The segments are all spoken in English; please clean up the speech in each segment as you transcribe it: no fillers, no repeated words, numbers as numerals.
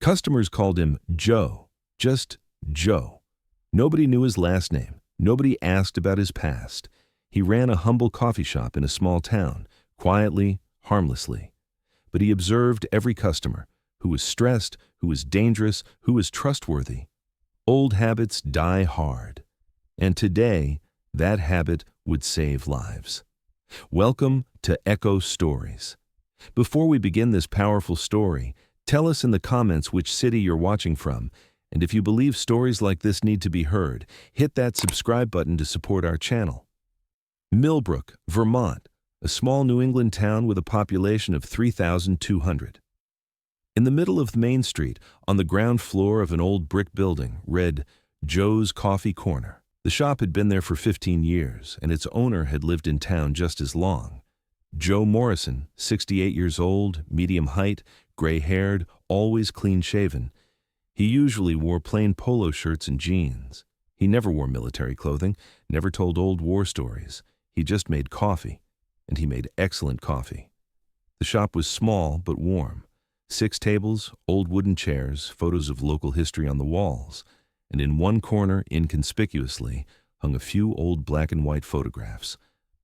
Customers called him Joe, just Joe. Nobody knew his last name. Nobody asked about his past. He ran a humble coffee shop in a small town, quietly, harmlessly. But he observed every customer, who was stressed, who was dangerous, who was trustworthy. Old habits die hard. And today, that habit would save lives. Welcome to Echo Stories. Before we begin this powerful story, tell us in the comments which city you're watching from, and if you believe stories like this need to be heard, hit that subscribe button to support our channel. Millbrook, Vermont, a small New England town with a population of 3,200. In the middle of Main Street, on the ground floor of an old brick building, read Joe's Coffee Corner. The shop had been there for 15 years, and its owner had lived in town just as long. Joe Morrison, 68 years old, medium height, gray-haired, always clean-shaven. He usually wore plain polo shirts and jeans. He never wore military clothing, never told old war stories. He just made coffee, and he made excellent coffee. The shop was small but warm. 6 tables, old wooden chairs, photos of local history on the walls, and in one corner, inconspicuously, hung a few old black and white photographs.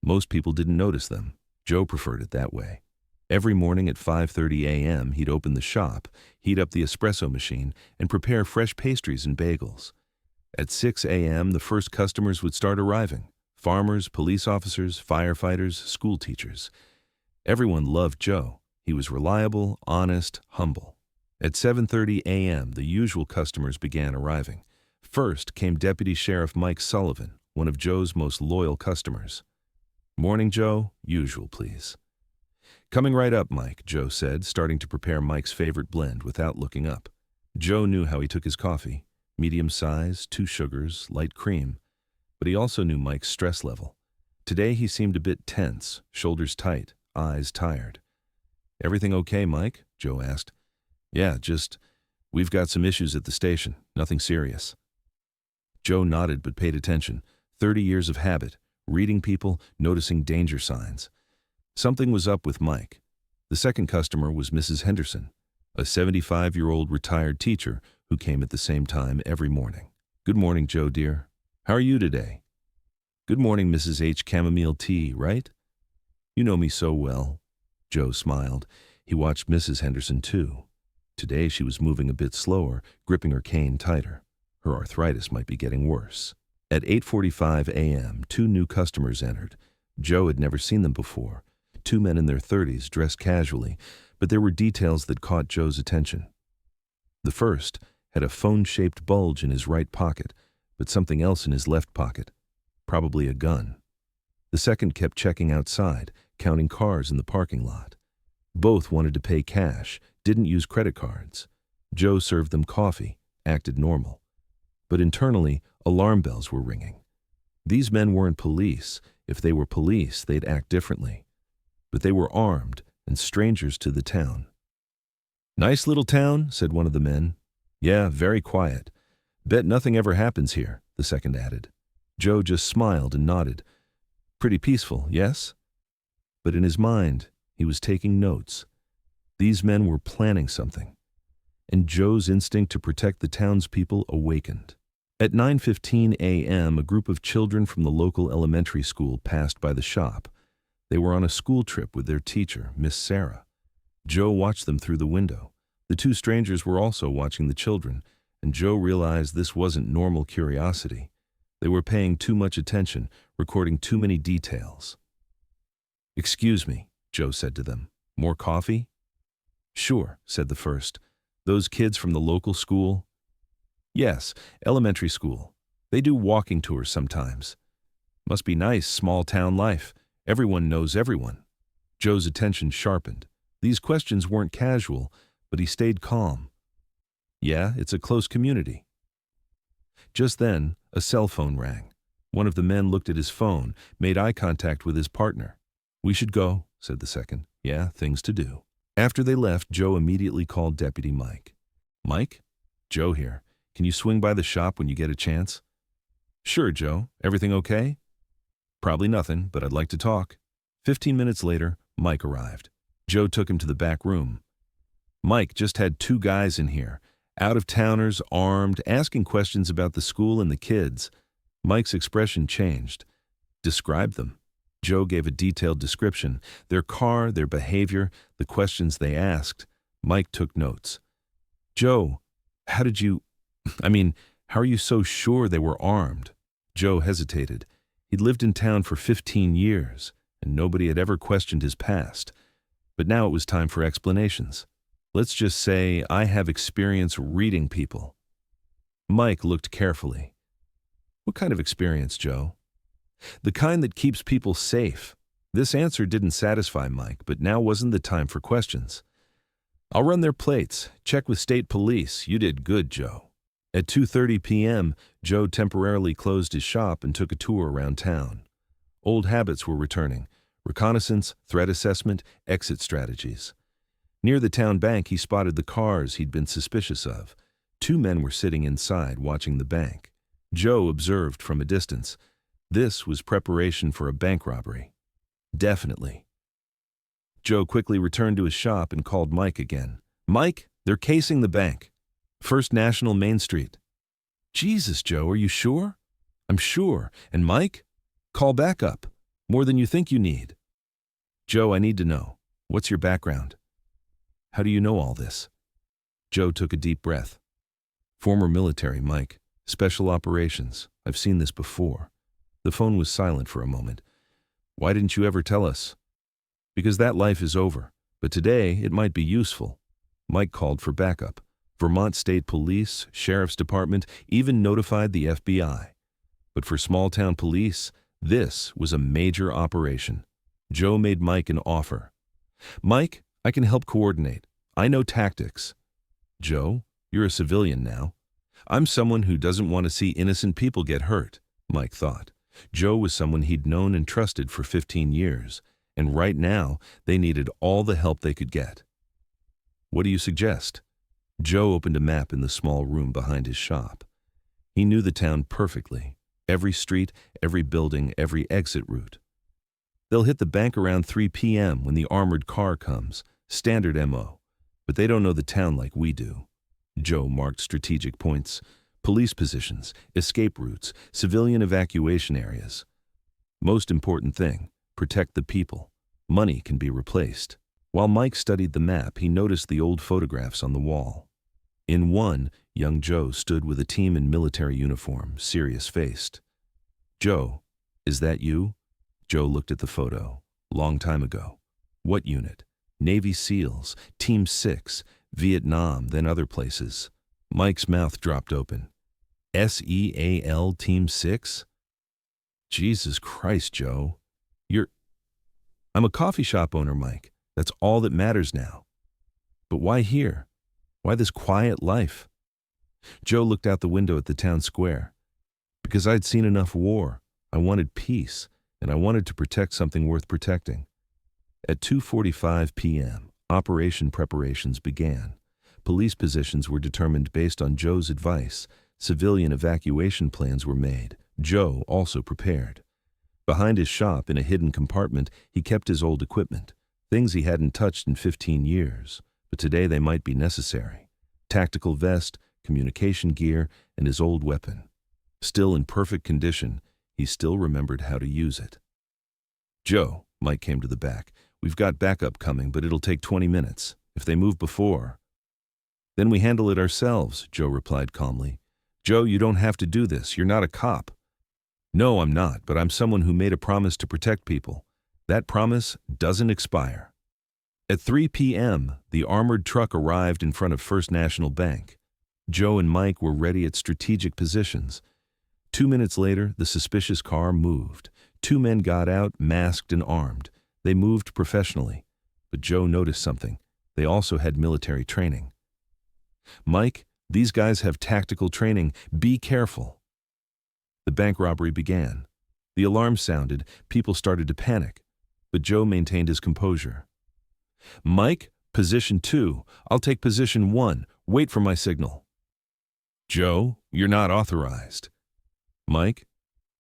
Most people didn't notice them. Joe preferred it that way. Every morning at 5:30 a.m., he'd open the shop, heat up the espresso machine, and prepare fresh pastries and bagels. At 6 a.m., the first customers would start arriving. Farmers, police officers, firefighters, school teachers. Everyone loved Joe. He was reliable, honest, humble. At 7:30 a.m., the usual customers began arriving. First came Deputy Sheriff Mike Sullivan, one of Joe's most loyal customers. "Morning, Joe. Usual, please." "Coming right up, Mike," Joe said, starting to prepare Mike's favorite blend without looking up. Joe knew how he took his coffee. Medium size, 2 sugars, light cream. But he also knew Mike's stress level. Today he seemed a bit tense, shoulders tight, eyes tired. "Everything okay, Mike?" Joe asked. "Yeah, we've got some issues at the station, nothing serious." Joe nodded but paid attention. 30 years of habit, reading people, noticing danger signs. Something was up with Mike. The second customer was Mrs. Henderson, a 75-year-old retired teacher who came at the same time every morning. "Good morning, Joe, dear. How are you today?" "Good morning, Mrs. H. Chamomile tea, right?" "You know me so well." Joe smiled. He watched Mrs. Henderson, too. Today she was moving a bit slower, gripping her cane tighter. Her arthritis might be getting worse. At 8:45 a.m., 2 new customers entered. Joe had never seen them before. 2 men in their 30s, dressed casually, but there were details that caught Joe's attention. The first had a phone-shaped bulge in his right pocket, but something else in his left pocket, probably a gun. The second kept checking outside, counting cars in the parking lot. Both wanted to pay cash, didn't use credit cards. Joe served them coffee, acted normal. But internally, alarm bells were ringing. These men weren't police. If they were police, they'd act differently. But they were armed and strangers to the town. "Nice little town," said one of the men. "Yeah, very quiet. Bet nothing ever happens here," the second added. Joe just smiled and nodded. "Pretty peaceful, yes?" But in his mind, he was taking notes. These men were planning something. And Joe's instinct to protect the townspeople awakened. At 9:15 a.m., a group of children from the local elementary school passed by the shop. They were on a school trip with their teacher, Miss Sarah. Joe watched them through the window. The 2 strangers were also watching the children, and Joe realized this wasn't normal curiosity. They were paying too much attention, recording too many details. "Excuse me," Joe said to them. "More coffee?" "Sure," said the first. "Those kids from the local school?" "Yes, elementary school. They do walking tours sometimes." "Must be nice, small town life. Everyone knows everyone." Joe's attention sharpened. These questions weren't casual, but he stayed calm. "Yeah, it's a close community." Just then, a cell phone rang. One of the men looked at his phone, made eye contact with his partner. "We should go," said the second. "Yeah, things to do." After they left, Joe immediately called Deputy Mike. "Mike? Joe here. Can you swing by the shop when you get a chance?" "Sure, Joe. Everything okay?" "Probably nothing, but I'd like to talk." 15 minutes later, Mike arrived. Joe took him to the back room. "Mike just had 2 guys in here. Out-of-towners, armed, asking questions about the school and the kids. Mike's expression changed. Describe them. Joe gave a detailed description. Their car, their behavior, the questions they asked. Mike took notes. Joe, how did you... how are you so sure they were armed? Joe hesitated. He'd lived in town for 15 years, and nobody had ever questioned his past. But now it was time for explanations. Let's just say I have experience reading people. Mike looked carefully. What kind of experience, Joe? The kind that keeps people safe. This answer didn't satisfy Mike, but now wasn't the time for questions. I'll run their plates. Check with state police. You did good, Joe. At 2:30 p.m., Joe temporarily closed his shop and took a tour around town. Old habits were returning. Reconnaissance, threat assessment, exit strategies. Near the town bank, he spotted the cars he'd been suspicious of. 2 men were sitting inside watching the bank. Joe observed from a distance. This was preparation for a bank robbery. Definitely. Joe quickly returned to his shop and called Mike again. Mike, they're casing the bank. First National Main Street. Jesus, Joe, are you sure? I'm sure. And Mike? Call backup. More than you think you need. Joe, I need to know. What's your background? How do you know all this? Joe took a deep breath. Former military, Mike. Special operations. I've seen this before. The phone was silent for a moment. Why didn't you ever tell us? Because that life is over. But today, it might be useful. Mike called for backup. Vermont State Police, Sheriff's Department, even notified the FBI. But for small-town police, this was a major operation. Joe made Mike an offer. Mike, I can help coordinate. I know tactics. Joe, you're a civilian now. I'm someone who doesn't want to see innocent people get hurt, Mike thought. Joe was someone he'd known and trusted for 15 years, and right now they needed all the help they could get. What do you suggest? Joe opened a map in the small room behind his shop. He knew the town perfectly. Every street, every building, every exit route. They'll hit the bank around 3 p.m. when the armored car comes. Standard MO. But they don't know the town like we do. Joe marked strategic points. Police positions, escape routes, civilian evacuation areas. Most important thing, protect the people. Money can be replaced. While Mike studied the map, he noticed the old photographs on the wall. In one, young Joe stood with a team in military uniform, serious-faced. Joe, is that you? Joe looked at the photo. Long time ago. What unit? Navy SEALs, Team 6, Vietnam, then other places. Mike's mouth dropped open. SEAL Team 6? Jesus Christ, Joe. I'm a coffee shop owner, Mike. That's all that matters now. But why here? Why this quiet life? Joe looked out the window at the town square. Because I'd seen enough war. I wanted peace, and I wanted to protect something worth protecting. At 2:45 p.m., operation preparations began. Police positions were determined based on Joe's advice. Civilian evacuation plans were made. Joe also prepared. Behind his shop, in a hidden compartment, he kept his old equipment, things he hadn't touched in 15 years, but today they might be necessary. Tactical vest, communication gear, and his old weapon. Still in perfect condition, he still remembered how to use it. Joe, Mike came to the back, we've got backup coming, but it'll take 20 minutes. If they move before... Then we handle it ourselves, Joe replied calmly. Joe, you don't have to do this. You're not a cop. No, I'm not, but I'm someone who made a promise to protect people. That promise doesn't expire. At 3 p.m., the armored truck arrived in front of First National Bank. Joe and Mike were ready at strategic positions. 2 minutes later, the suspicious car moved. 2 men got out, masked and armed. They moved professionally. But Joe noticed something. They also had military training. Mike, these guys have tactical training. Be careful. The bank robbery began. The alarm sounded. People started to panic. But Joe maintained his composure. Mike, position 2. I'll take position 1. Wait for my signal. Joe, you're not authorized. Mike,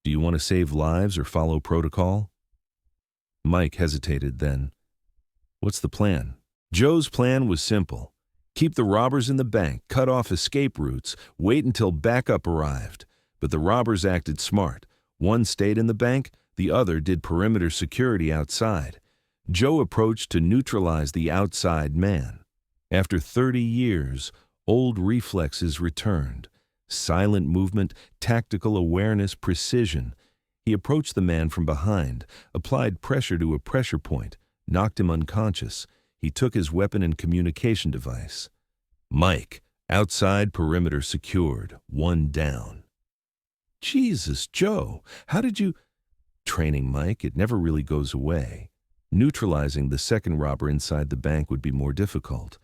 do you want to save lives or follow protocol? Mike hesitated then. What's the plan? Joe's plan was simple. Keep the robbers in the bank, cut off escape routes, wait until backup arrived. But the robbers acted smart. One stayed in the bank, the other did perimeter security outside. Joe approached to neutralize the outside man. After 30 years, old reflexes returned. Silent movement, tactical awareness, precision. He approached the man from behind, applied pressure to a pressure point, knocked him unconscious. He took his weapon and communication device. Mike, outside perimeter secured, one down. Jesus, Joe, how did you... Training Mike, it never really goes away. Neutralizing the second robber inside the bank would be more difficult.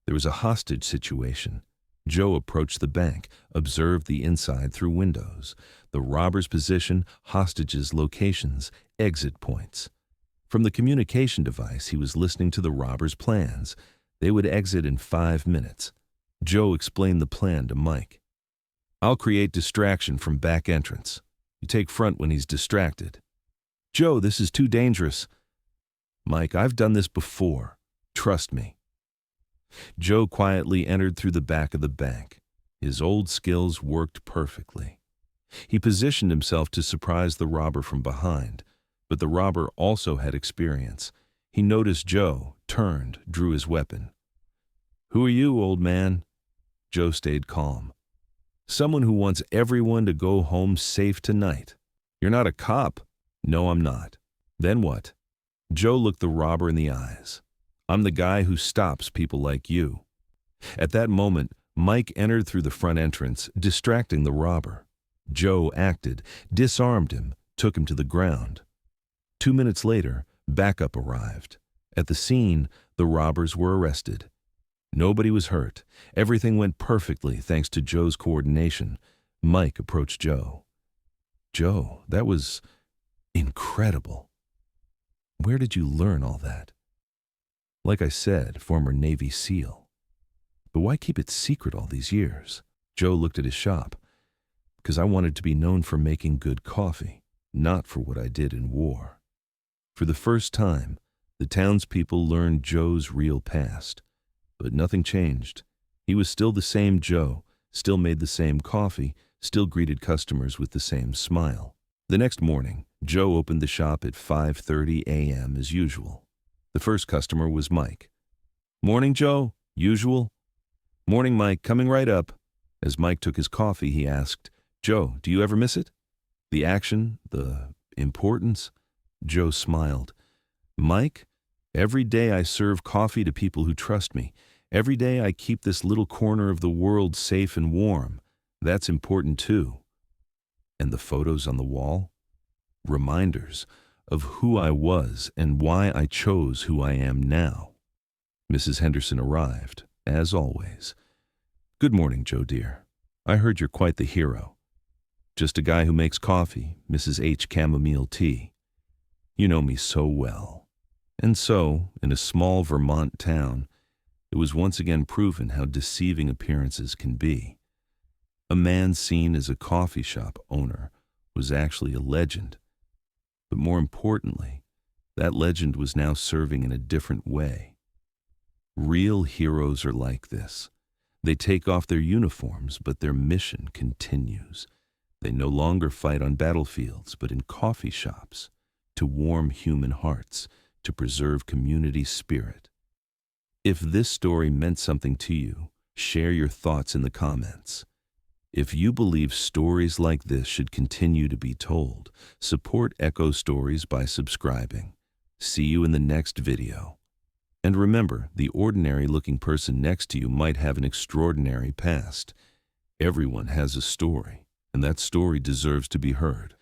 There was a hostage situation. Joe approached the bank, observed the inside through windows, the robber's position, hostages' locations, exit points. From the communication device, he was listening to the robbers' plans. They would exit in 5 minutes. Joe explained the plan to Mike. I'll create distraction from back entrance. You take front when he's distracted. Joe, this is too dangerous. Mike, I've done this before. Trust me. Joe quietly entered through the back of the bank. His old skills worked perfectly. He positioned himself to surprise the robber from behind, but the robber also had experience. He noticed Joe, turned, drew his weapon. Who are you, old man? Joe stayed calm. Someone who wants everyone to go home safe tonight. You're not a cop. No, I'm not. Then what? Joe looked the robber in the eyes. I'm the guy who stops people like you. At that moment, Mike entered through the front entrance, distracting the robber. Joe acted, disarmed him, took him to the ground. 2 minutes later, backup arrived. At the scene, the robbers were arrested. Nobody was hurt. Everything went perfectly thanks to Joe's coordination. Mike approached Joe. Joe, that was incredible. Where did you learn all that? Like I said, former Navy SEAL. But why keep it secret all these years? Joe looked at his shop. Because I wanted to be known for making good coffee, not for what I did in war. For the first time, the townspeople learned Joe's real past. But nothing changed. He was still the same Joe, still made the same coffee, still greeted customers with the same smile. The next morning, Joe opened the shop at 5:30 a.m. as usual. The first customer was Mike. Morning, Joe. Usual? Morning, Mike. Coming right up. As Mike took his coffee, he asked, Joe, do you ever miss it? The action, the importance? Joe smiled. Mike, every day I serve coffee to people who trust me. Every day I keep this little corner of the world safe and warm. That's important too. And the photos on the wall? Reminders of who I was and why I chose who I am now. Mrs. Henderson arrived, as always. Good morning, Joe dear. I heard you're quite the hero. Just a guy who makes coffee, Mrs. H. chamomile tea. You know me so well. And so, in a small Vermont town, it was once again proven how deceiving appearances can be. A man seen as a coffee shop owner was actually a legend. But more importantly, that legend was now serving in a different way. Real heroes are like this. They take off their uniforms, but their mission continues. They no longer fight on battlefields, but in coffee shops, to warm human hearts, to preserve community spirit. If this story meant something to you, share your thoughts in the comments. If you believe stories like this should continue to be told, support Echo Stories by subscribing. See you in the next video. And remember, the ordinary-looking person next to you might have an extraordinary past. Everyone has a story, and that story deserves to be heard.